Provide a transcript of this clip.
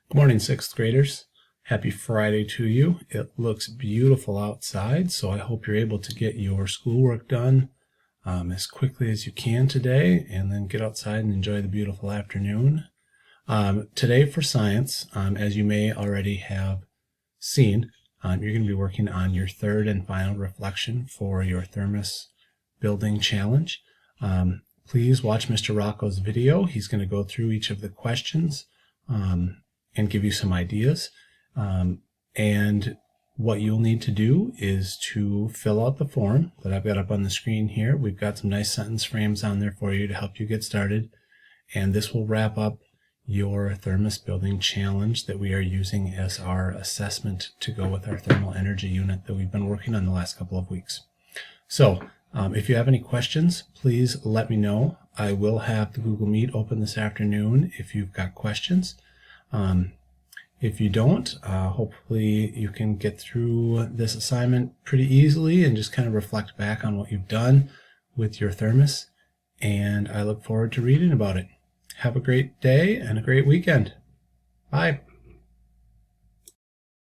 Good morning, sixth graders. Happy Friday to you. It looks beautiful outside, so I hope you're able to get your schoolwork done as quickly as you can today, and then get outside and enjoy the beautiful afternoon. Today for science, as you may already have seen, you're going to be working on your third and final reflection for your thermos building challenge. Please watch Mr. Rocco's video. He's going to go through each of the questions and give you some ideas. And what you'll need to do is to fill out the form that I've got up on the screen here. We've got some nice sentence frames on there for you to help you get started. And this will wrap up your thermos building challenge that we are using as our assessment to go with our thermal energy unit that we've been working on the last couple of weeks. So if you have any questions, please let me know. I will have the Google Meet open this afternoon if you've got questions. If you don't, hopefully you can get through this assignment pretty easily and just kind of reflect back on what you've done with your thermos. And I look forward to reading about it. Have a great day and a great weekend. Bye.